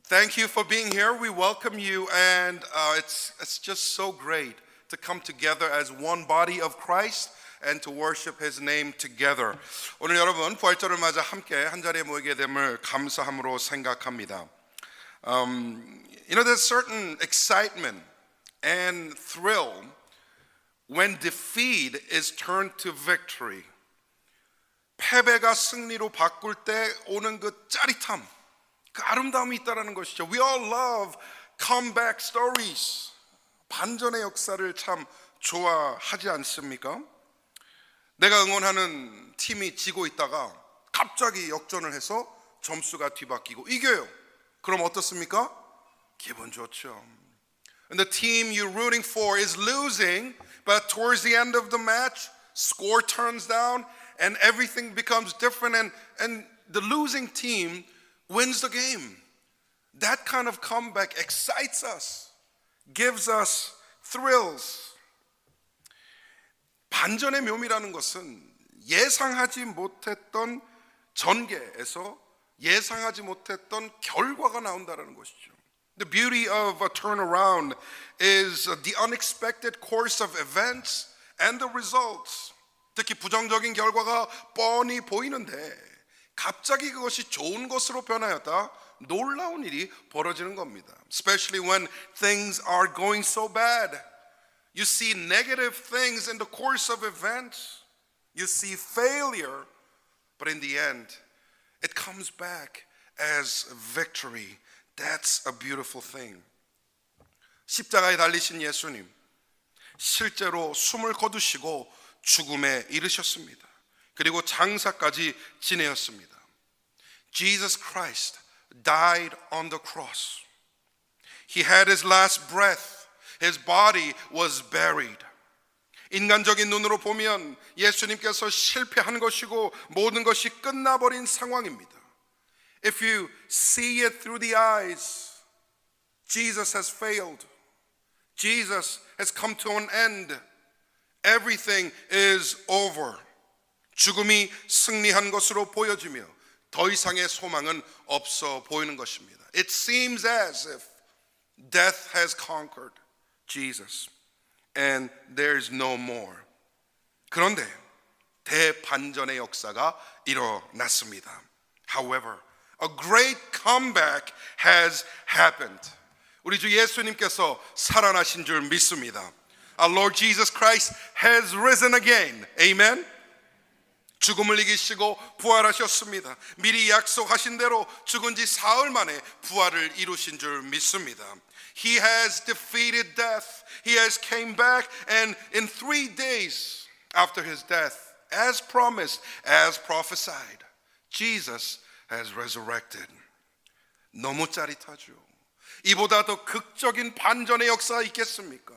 Thank you for being here. We welcome you, and it's just so great to come together as one body of Christ and to worship His name together. 오늘 여러분 부활절을 맞아 함께 한 자리에 모이게 됨을 감사함으로 생각합니다. There's certain excitement and thrill when defeat is turned to victory. 패배가 승리로 바꿀 때 오는 그 짜릿함, 그 아름다움이 있다라는 것이죠. We all love comeback stories. 반전의 역사를 참 좋아하지 않습니까? 내가 응원하는 팀이 지고 있다가 갑자기 역전을 해서 점수가 뒤바뀌고 이겨요. 그럼 어떻습니까? 기분 좋죠. And the team you're rooting for is losing, but towards the end of the match, score turns down and everything becomes different and the losing team wins the game. That kind of comeback excites us, gives us thrills. 반전의 묘미라는 것은 예상하지 못했던 전개에서 예상하지 못했던 결과가 나온다는 것이죠. The beauty of a turnaround is the unexpected course of events and the results. 특히 부정적인 결과가 뻔히 보이는데 갑자기 그것이 좋은 것으로 변하였다. 놀라운 일이 벌어지는 겁니다. Especially when things are going so bad. You see negative things in the course of events. You see failure, but in the end, it comes back as victory. That's a beautiful thing. 십자가에 달리신 예수님, 실제로 숨을 거두시고 죽음에 이르셨습니다. 그리고 장사까지 지내었습니다. Jesus Christ died on the cross. He had his last breath. His body was buried. 인간적인 눈으로 보면 예수님께서 실패한 것이고 모든 것이 끝나버린 상황입니다. If you see it through the eyes, Jesus has failed. Jesus has come to an end. Everything is over. 죽음이 승리한 것으로 보여지며 더 이상의 소망은 없어 보이는 것입니다. It seems as if death has conquered Jesus and there's no more. 그런데 대반전의 역사가 일어났습니다. However, a great comeback has happened. 우리 주 예수님께서 살아나신 줄 믿습니다. Our Lord Jesus Christ has risen again. Amen. 죽음을 이기시고 부활하셨습니다. 미리 약속하신 대로 죽은 지 사흘 만에 부활을 이루신 줄 믿습니다. He has defeated death. He has came back and in 3 days after his death, as promised, as prophesied, Jesus has resurrected. 너무 짜릿하죠. 이보다 더 극적인 반전의 역사가 있겠습니까?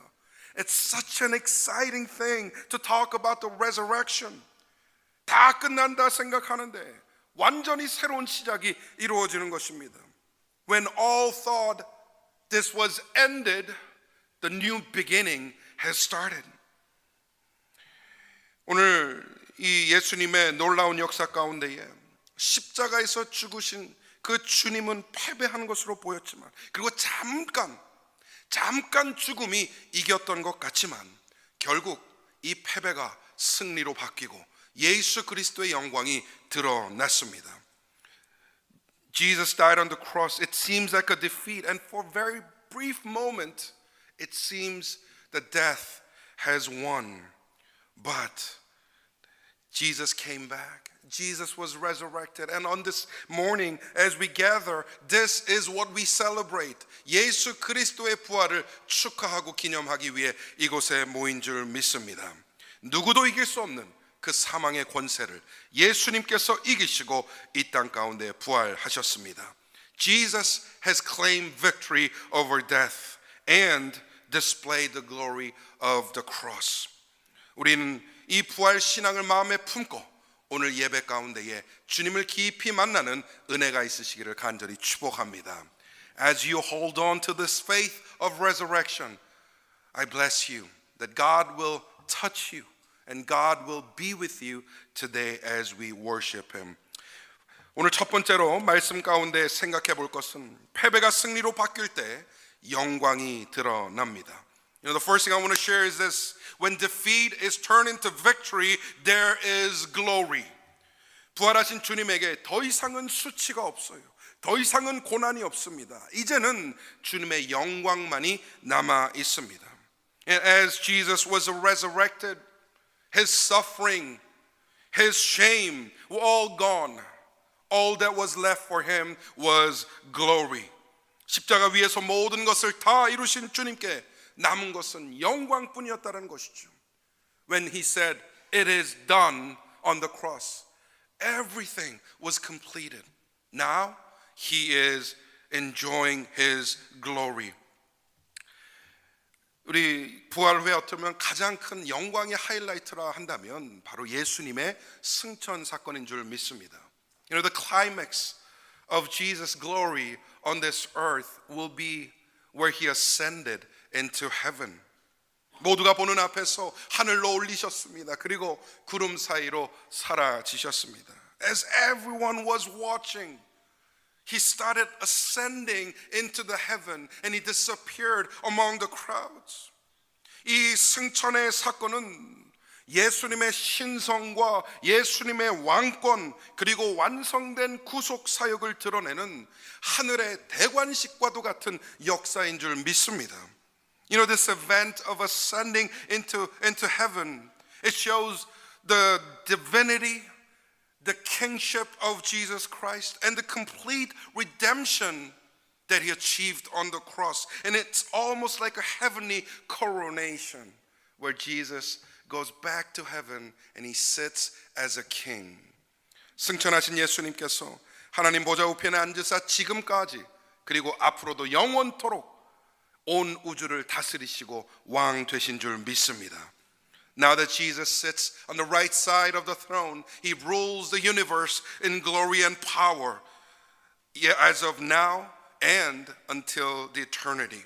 It's such an exciting thing to talk about the resurrection. 다 끝난다 생각하는데 완전히 새로운 시작이 이루어지는 것입니다. When all thought this was ended, the new beginning has started. 오늘 이 예수님의 놀라운 역사 가운데에 십자가에서 죽으신 그 주님은 패배한 것으로 보였지만 그리고 잠깐 죽음이 이겼던 것 같지만 결국 이 패배가 승리로 바뀌고 예수 그리스도의 영광이 드러났습니다. Jesus died on the cross. It seems like a defeat, and for a very brief moment, it seems that death has won. But Jesus came back. Jesus was resurrected. And on this morning, as we gather, this is what we celebrate. 예수 그리스도의 부활을 축하하고 기념하기 위해 이곳에 모인 줄 믿습니다. 누구도 이길 수 없는 그 사망의 권세를 예수님께서 이기시고 이 땅 가운데 부활하셨습니다. Jesus has claimed victory over death and displayed the glory of the cross. 우리는 이 부활 신앙을 마음에 품고 오늘 예배 가운데에 주님을 깊이 만나는 은혜가 있으시기를 간절히 축복합니다. As you hold on to this faith of resurrection, I bless you that God will touch you and God will be with you today as we worship Him. 오늘 첫 번째로 말씀 가운데 생각해 볼 것은 패배가 승리로 바뀔 때 영광이 드러납니다. You know, the first thing I want to share is this. When defeat is turned into victory, there is glory. 부활하신 주님에게 더 이상은 수치가 없어요. 더 이상은 고난이 없습니다. 이제는 주님의 영광만이 남아 있습니다. And as Jesus was resurrected, his suffering, his shame were all gone. All that was left for him was glory. 십자가 위에서 모든 것을 다 이루신 주님께 남은 것은 영광뿐이었다는 것이죠. When he said, "It is done" on the cross, everything was completed. Now he is enjoying his glory. 우리 부활후에 어쩌면 가장 큰 영광의 하이라이트라 한다면 바로 예수님의 승천 사건인 줄 믿습니다. You know, the climax of Jesus' glory on this earth will be where he ascended into heaven. 모두가 보는 앞에서 하늘로 올리셨습니다. 그리고 구름 사이로 사라지셨습니다. As everyone was watching, he started ascending into the heaven and he disappeared among the crowds. 이 승천의 사건은 예수님의 신성과 예수님의 왕권 그리고 완성된 구속 사역을 드러내는 하늘의 대관식과도 같은 역사인 줄 믿습니다. You know, this event of ascending into heaven, it shows the divinity, the kingship of Jesus Christ, and the complete redemption that he achieved on the cross. And it's almost like a heavenly coronation where Jesus goes back to heaven and he sits as a king. 승천하신 예수님께서 하나님 보좌 우편에 앉으사 지금까지 그리고 앞으로도 영원토록 온 우주를 다스리시고 왕 되신 줄 믿습니다. Now that Jesus sits on the right side of the throne, he rules the universe in glory and power as of now and until the eternity.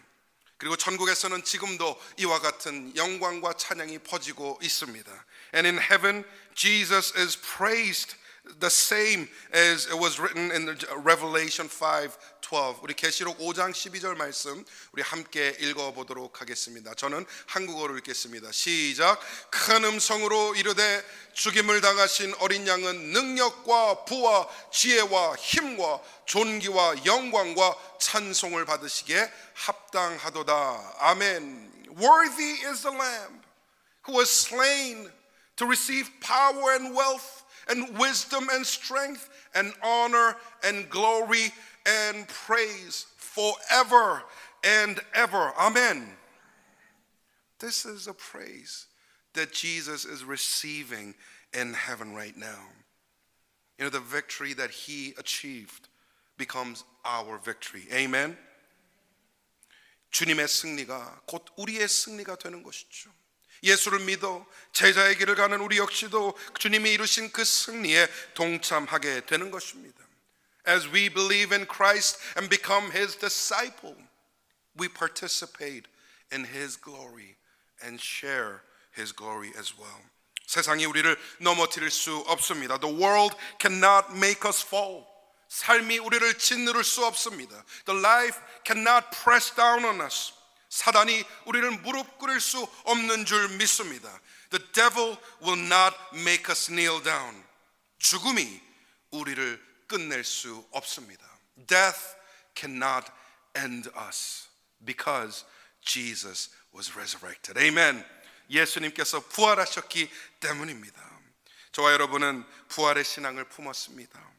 그리고 천국에서는 지금도 이와 같은 영광과 찬양이 퍼지고 있습니다. And in heaven, Jesus is praised the same as it was written in Revelation 5:12. 우리 계시록 5장 12절 말씀 우리 함께 읽어보도록 하겠습니다. 저는 한국어로 읽겠습니다. 시작. 큰 음성으로 이르되 죽임을 당하신 어린 양은 능력과 부와 지혜와 힘과 존귀와 영광과 찬송을 받으시기에 합당하도다. 아멘. Worthy is the Lamb who was slain to receive power and wealth and wisdom and strength and honor and glory and praise forever and ever. Amen. This is a praise that Jesus is receiving in heaven right now. You know, the victory that he achieved becomes our victory. Amen. 주님의 승리가 곧 우리의 승리가 되는 것이죠. 예수를 믿어 제자의 길을 가는 우리 역시도 주님이 이루신 그 승리에 동참하게 되는 것입니다. As we believe in Christ and become his disciple, we participate in his glory and share his glory as well. 세상이 우리를 넘어뜨릴 수 없습니다. The world cannot make us fall. 삶이 우리를 짓누를 수 없습니다. The life cannot press down on us. 사단이 우리를 무릎 꿇을 수 없는 줄 믿습니다. The devil will not make us kneel down. 죽음이 우리를 끝낼 수 없습니다. Death cannot end us because Jesus was resurrected. Amen. 예수님께서 부활하셨기 때문입니다. 저와 여러분은 부활의 신앙을 품었습니다.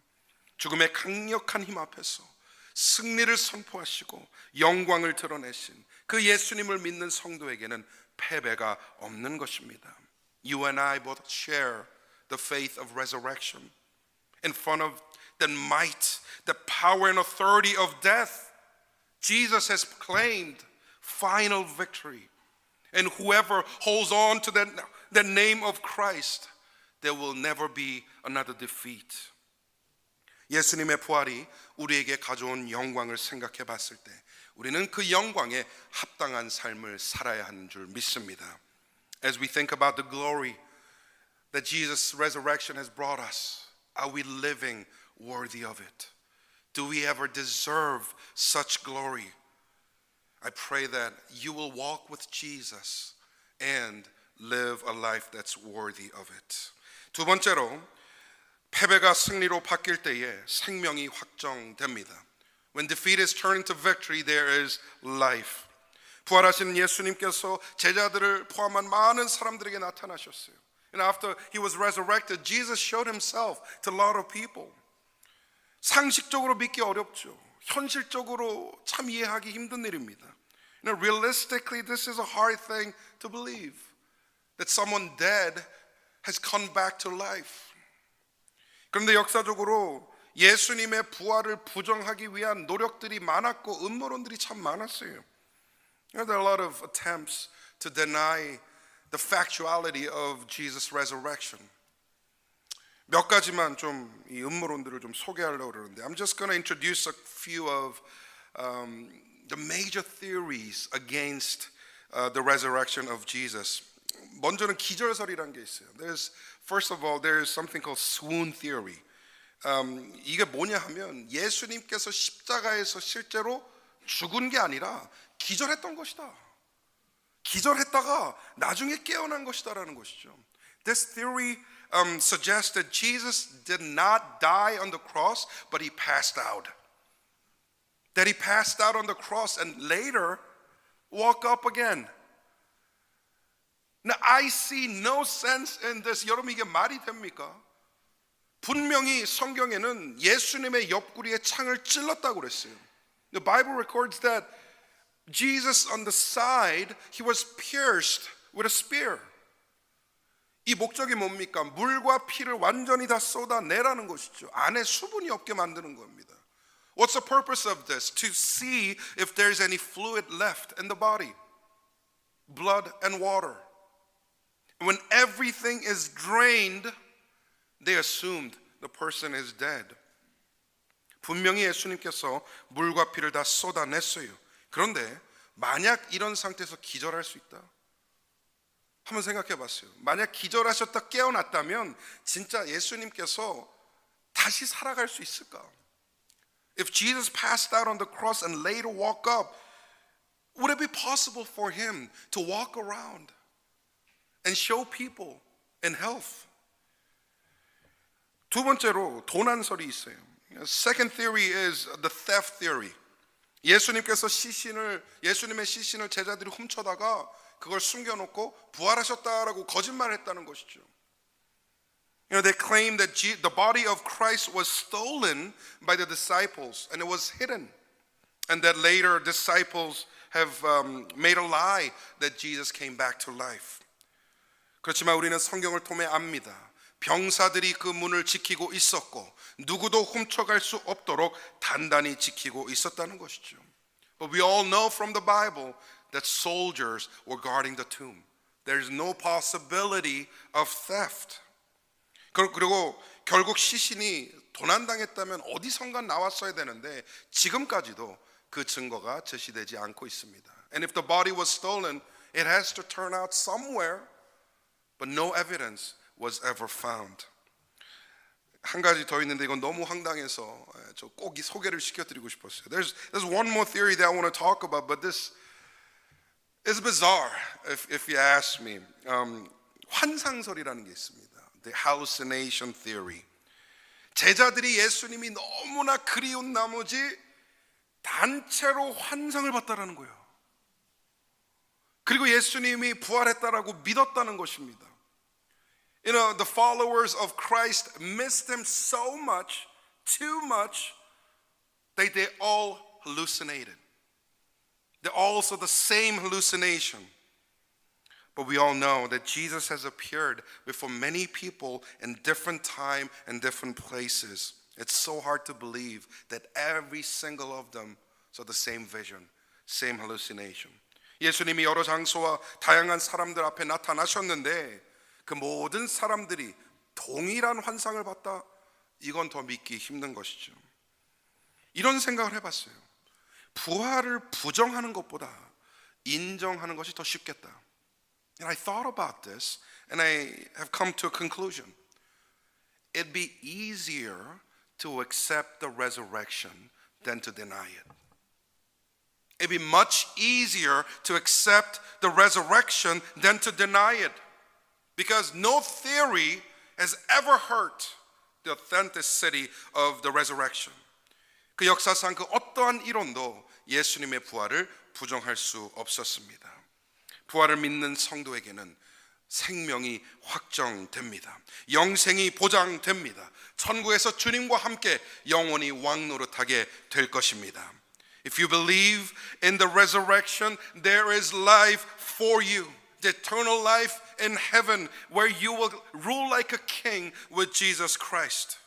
죽음의 강력한 힘 앞에서 승리를 선포하시고 영광을 드러내신 그 예수님을 믿는 성도에게는 패배가 없는 것입니다. You and I both share the faith of resurrection. In front of the might, the power and authority of death, Jesus has claimed final victory. And whoever holds on to the name of Christ, there will never be another defeat. 예수님의 부활이 우리에게 가져온 영광을 생각해 봤을 때 우리는 그 영광에 합당한 삶을 살아야 하는 줄 믿습니다. As we think about the glory that Jesus' resurrection has brought us, are we living worthy of it? Do we ever deserve such glory? I pray that you will walk with Jesus and live a life that's worthy of it. 두 번째로, 패배가 승리로 바뀔 때에 생명이 확정됩니다. When defeat is turned into victory, there is life. 부활하신 예수님께서 제자들을 포함한 많은 사람들에게 나타나셨어요. And after he was resurrected, Jesus showed himself to a lot of people. 상식적으로 믿기 어렵죠. 현실적으로 참 이해하기 힘든 일입니다. Realistically, this is a hard thing to believe that someone dead has come back to life. 그런데 역사적으로 예수님의 부활을 부정하기 위한 노력들이 많았고 음모론들이 참 많았어요. There are a lot of attempts to deny the factuality of Jesus' resurrection. 몇 가지만 좀 이 음모론들을 좀 소개하려고 그러는데 I'm just going to introduce a few of the major theories against the resurrection of Jesus. 먼저는 기절설이라는 게 있어요. First of all, there's something called swoon theory. 이게 뭐냐 하면 예수님께서 십자가에서 실제로 죽은 게 아니라 기절했던 것이다. 기절했다가 나중에 깨어난 것이다라는 것이죠. This theory suggests that Jesus did not die on the cross, but he passed out. That he passed out on the cross and later woke up again. Now I see no sense in this. 여러분 이게 말이 됩니까? 분명히 성경에는 예수님의 옆구리에 창을 찔렀다고 그랬어요. The Bible records that Jesus on the side, he was pierced with a spear. 이 목적이 뭡니까? 물과 피를 완전히 다 쏟아내라는 것이죠. 안에 수분이 없게 만드는 겁니다. What's the purpose of this? To see if there's any fluid left in the body. Blood and water. When everything is drained, they assumed the person is dead. 분명히 예수님께서 물과 피를 다 쏟아냈어요. 그런데 만약 이런 상태에서 기절할 수 있다? 한번 생각해 봤어요. 만약 기절하셨다 깨어났다면 진짜 예수님께서 다시 살아갈 수 있을까? If Jesus passed out on the cross and later woke up, would it be possible for him to walk around and show people in health? 두 번째로 도난설이 있어요. Second theory is the theft theory. 예수님의 시신을 제자들이 훔쳐다가 그걸 숨겨놓고 부활하셨다라고 거짓말했다는 것이죠. They claim that the body of Christ was stolen by the disciples and it was hidden, and that later disciples have made a lie that Jesus came back to life. 그렇지만 우리는 성경을 통해 압니다. 병사들이 그 문을 지키고 있었고 누구도 훔쳐갈 수 없도록 단단히 지키고 있었다는 것이죠. But we all know from the Bible that soldiers were guarding the tomb. There's no possibility of theft. 그리고 결국 시신이 도난당했다면 어디선가 나왔어야 되는데 지금까지도 그 증거가 제시되지 않고 있습니다. And if the body was stolen, it has to turn out somewhere, but no evidence was ever found. 한 가지 더 있는데 이건 너무 황당해서 저 꼭 이 소개를 시켜드리고 싶었어요. There's one more theory that I want to talk about, but this is bizarre if you ask me. 환상설이라는 게 있습니다. The hallucination theory. 제자들이 예수님이 너무나 그리운 나머지 단체로 환상을 봤다라는 거예요. 그리고 예수님이 부활했다라고 믿었다는 것입니다. The followers of Christ missed him so much, too much, that they all hallucinated. They're also the same hallucination. But we all know that Jesus has appeared before many people in different time and different places. It's so hard to believe that every single of them saw the same vision, same hallucination. 예수님이 여러 장소와 다양한 사람들 앞에 나타나셨는데 그 모든 사람들이 동일한 환상을 봤다? 이건 더 믿기 힘든 것이죠. 이런 생각을 해봤어요. 부활을 부정하는 것보다 인정하는 것이 더 쉽겠다. And I thought about this and I have come to a conclusion. It'd be easier to accept the resurrection than to deny it. It'd be much easier to accept the resurrection than to deny it, because no theory has ever hurt the authenticity of the resurrection. 그 역사상 그 어떠한 이론도 예수님의 부활을 부정할 수 없었습니다. 부활을 믿는 성도에게는 생명이 확정됩니다. 영생이 보장됩니다. 천국에서 주님과 함께 영원히 왕노릇하게 될 것입니다. If you believe in the resurrection, there is life for you. The eternal life in heaven where you will rule like a king with Jesus Christ.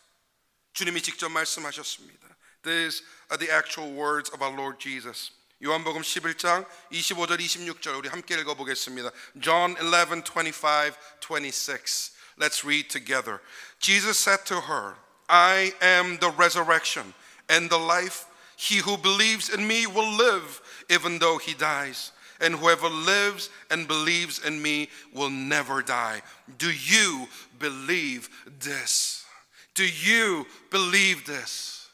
주님이 직접 말씀하셨습니다. These are the actual words of our Lord Jesus. 요한복음 11장 25절 26절 우리 함께 읽어보겠습니다. John 11, 25, 26. Let's read together. Jesus said to her, I am the resurrection and the life. He who believes in me will live even though he dies. And whoever lives and believes in me will never die. Do you believe this? Do you believe this?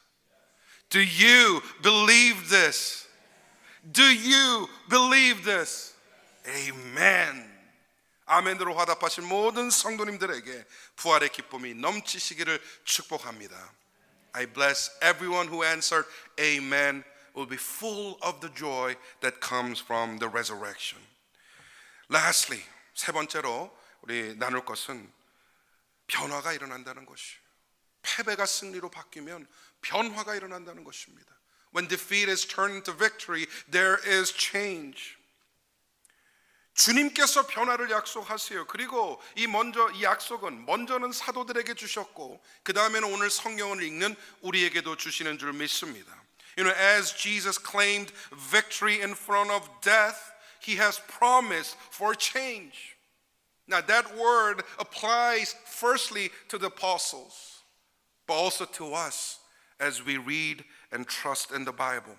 Do you believe this? Do you believe this? Amen. 아멘으로 화답하신 모든 성도님들에게 부활의 기쁨이 넘치시기를 축복합니다. I bless everyone who answered amen will be full of the joy that comes from the resurrection. Lastly, 세 번째로 우리 나눌 것은 변화가 일어난다는 것이에요. 패배가 승리로 바뀌면 변화가 일어난다는 것입니다. When defeat is turned into victory, there is change. 주님께서 변화를 약속하세요. 그리고 이 약속은 먼저는 사도들에게 주셨고 그 다음에는 오늘 성경을 읽는 우리에게도 주시는 줄 믿습니다. You know, as Jesus claimed victory in front of death, he has promised for change. Now that word applies firstly to the apostles, but also to us as we read and trust in the Bible.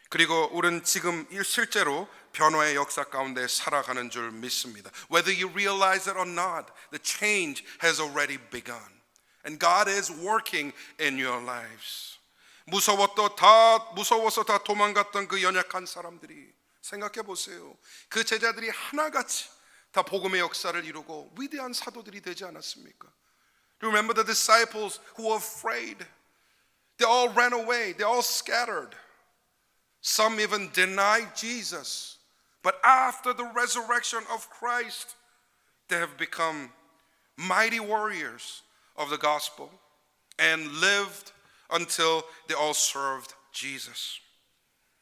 그리고 우리는 지금 실제로 변화의 역사 가운데 살아가는 줄 믿습니다. Whether you realize it or not, the change has already begun. And God is working in your lives. 무서워서 다 도망갔던 그 연약한 사람들이 생각해 보세요. 그 제자들이 하나같이 다 복음의 역사를 이루고 위대한 사도들이 되지 않았습니까? Remember the disciples who were afraid. They all ran away. They all scattered. Some even denied Jesus. But after the resurrection of Christ, they have become mighty warriors of the gospel and lived until they all served Jesus.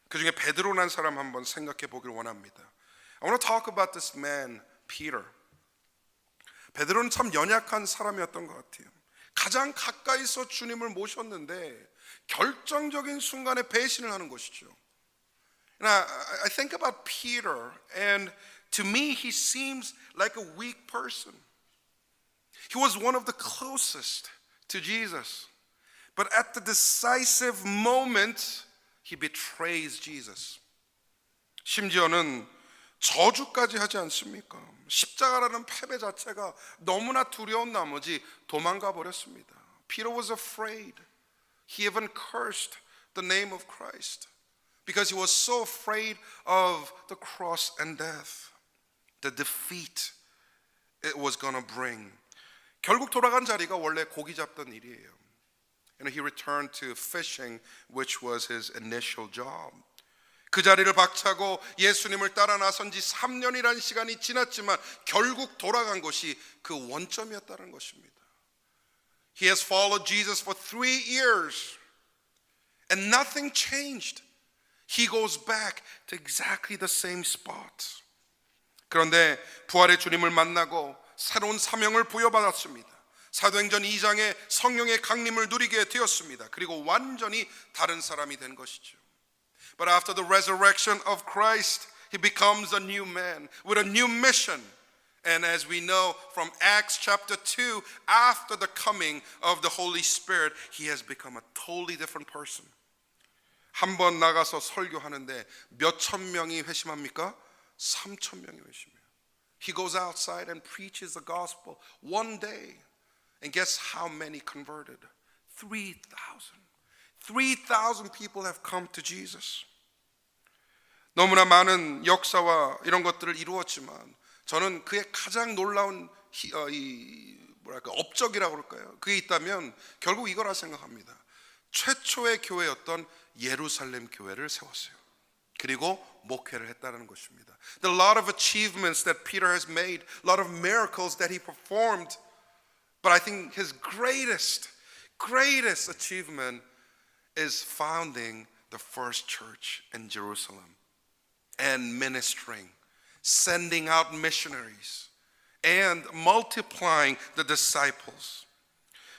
그 중에 베드로라는 사람 한번 생각해 보길 원합니다. I want to talk about this man, Peter. 베드로는 참 연약한 사람이었던 것 같아요. 가장 가까이서 주님을 모셨는데 결정적인 순간에 배신을 하는 것이죠. Now, I think about Peter, and to me, he seems like a weak person. He was one of the closest to Jesus. But at the decisive moment, he betrays Jesus. 심지어는 저주까지 하지 않습니까? 십자가라는 패배 자체가 너무나 두려운 나머지 도망가 버렸습니다. Peter was afraid. He even cursed the name of Christ because he was so afraid of the cross and death, the defeat it was going to bring. 결국 돌아간 자리가 원래 고기 잡던 일이에요. And he returned to fishing, which was his initial job. 그 자리를 박차고 예수님을 따라 나선 지 3년이라는 시간이 지났지만 결국 돌아간 것이 그 원점이었다는 것입니다. He has followed Jesus for 3 years and nothing changed. He goes back to exactly the same spot. 그런데 부활의 주님을 만나고 새로운 사명을 부여받았습니다. 사도행전 2장에 성령의 강림을 누리게 되었습니다. 그리고 완전히 다른 사람이 된 것이죠. But after the resurrection of Christ, he becomes a new man with a new mission. And as we know from Acts chapter 2, after the coming of the Holy Spirit, he has become a totally different person. 한 번 나가서 설교하는데 몇 천 명이 회심합니까? 3천 명이 회심해요. He goes outside and preaches the gospel one day. And guess how many converted? 3,000 people have come to Jesus. 너무나 많은 역사와 이런 것들을 이루었지만 저는 그의 가장 놀라운 업적이라고 그럴까요? 그게 있다면 결국 이거라 생각합니다. 최초의 교회였던 예루살렘 교회를 세웠어요. 그리고 목회를 했다는 것입니다. There are a lot of achievements that Peter has made, a lot of miracles that he performed. But I think his greatest achievement is founding the first church in Jerusalem and ministering, sending out missionaries, and multiplying the disciples.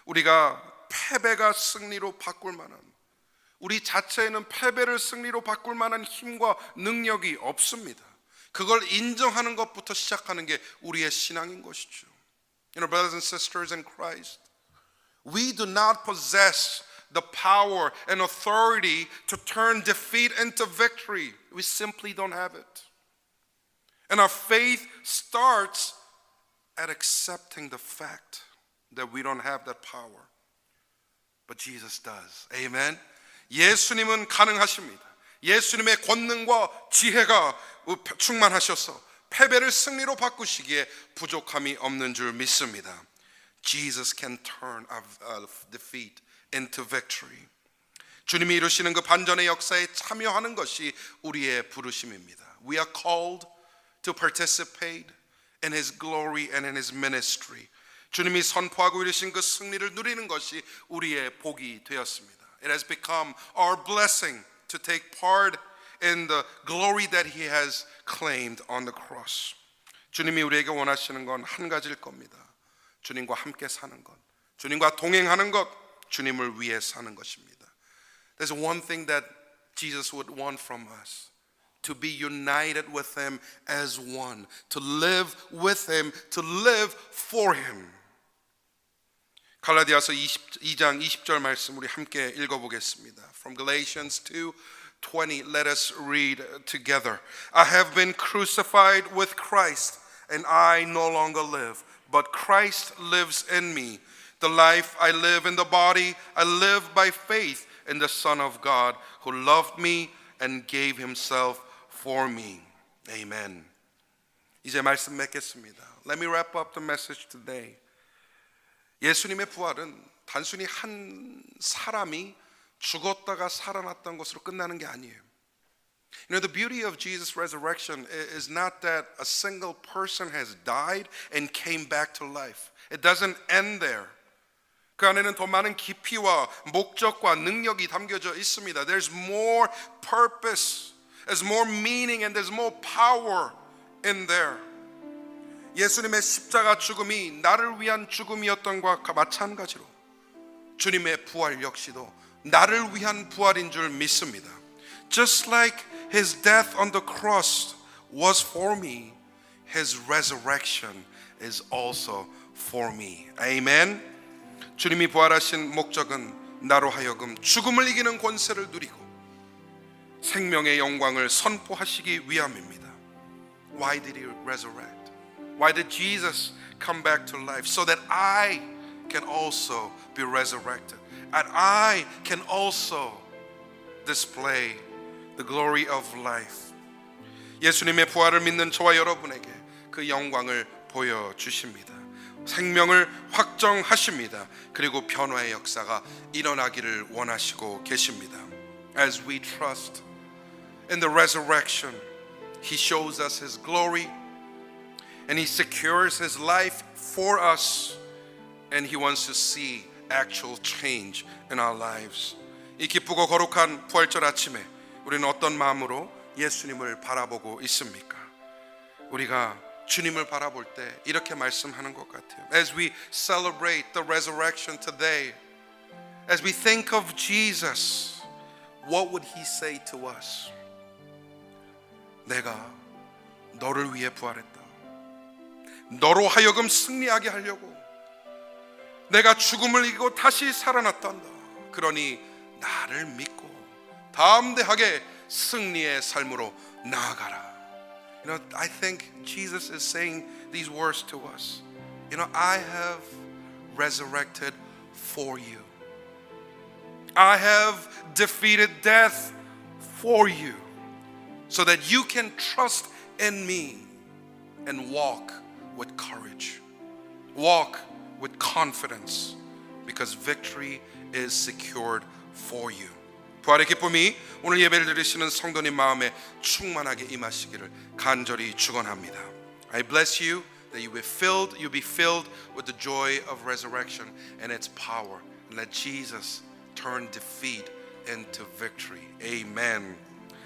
우리가 패배가 승리로 바꿀 만한, 우리 자체에는 패배를 승리로 바꿀 만한 힘과 능력이 없습니다. 그걸 인정하는 것부터 시작하는 게 우리의 신앙인 것이죠. You know, brothers and sisters in Christ, we do not possess the power and authority to turn defeat into victory. We simply don't have it. And our faith starts at accepting the fact that we don't have that power. But Jesus does. Amen. 예수님은 가능하십니다. 예수님의 권능과 지혜가 충만하셔서 패배를 승리로 바꾸시기에 부족함이 없는 줄 믿습니다. Jesus can turn our defeat into victory. 주님이 이루시는 그 반전의 역사에 참여하는 것이 우리의 부르심입니다. We are called to participate in His glory and in His ministry. 주님이 선포하고 이루신 그 승리를 누리는 것이 우리의 복이 되었습니다. It has become our blessing to take part in the glory that He has claimed on the cross. 주님이 우리에게 원하시는 건 한 가지일 겁니다. 주님과 함께 사는 것, 주님과 동행하는 것, 주님을 위해 사는 것입니다. There's one thing that Jesus would want from us. To be united with Him as one. To live with Him, to live for Him. 갈라디아서 2장 20절 말씀 우리 함께 읽어보겠습니다. From Galatians 2:20, let us read together. I have been crucified with Christ, and I no longer live, but Christ lives in me. The life I live in the body, I live by faith in the Son of God, who loved me and gave Himself for me. Amen. 이제 말씀 맺겠습니다. Let me wrap up the message today. 예수님의 부활은 단순히 한 사람이 죽었다가 살아났던 것으로 끝나는 게 아니에요. You know, the beauty of Jesus' resurrection is not that a single person has died and came back to life. It doesn't end there. 그 안에는 더 많은 깊이와 목적과 능력이 담겨져 있습니다. There's more purpose, there's more meaning, and there's more power in there. 예수님의 십자가 죽음이 나를 위한 죽음이었던 것과 마찬가지로 주님의 부활 역시도 나를 위한 부활인 줄 믿습니다. Just like His death on the cross was for me, His resurrection is also for me. Amen. 주님이 부활하신 목적은 나로 하여금 죽음을 이기는 권세를 누리고 생명의 영광을 선포하시기 위함입니다. Why did He resurrect? Why did Jesus come back to life? So that I can also be resurrected. And I can also display the glory of life. 예수님의 부활을 믿는 저와 여러분에게 그 영광을 보여주십니다. 생명을 확정하십니다. 그리고 변화의 역사가 일어나기를 원하시고 계십니다. As we trust in the resurrection, He shows us His glory and He secures His life for us, and He wants to see actual change in our lives. 이 기쁘고 거룩한 부활절 아침에 우리는 어떤 마음으로 예수님을 바라보고 있습니까? 우리가 주님을 바라볼 때 이렇게 말씀하는 것 같아요. As we celebrate the resurrection today, as we think of Jesus, what would He say to us? 내가 너를 위해 부활했다. 너로 하여금 승리하게 하려고 내가 죽음을 이기고 다시 살아났단다. 그러니 나를 믿고 담대하게 승리의 삶으로 나아가라. You know, I think Jesus is saying these words to us. You know, I have resurrected for you. I have defeated death for you so that you can trust in me and walk with courage. Walk with confidence because victory is secured for you. 부활의 기쁨이 오늘 예배를 드리시는 성도님 마음에 충만하게 임하시기를 간절히 축원합니다. I bless you that you be filled with the joy of resurrection and its power, and let Jesus turn defeat into victory. Amen.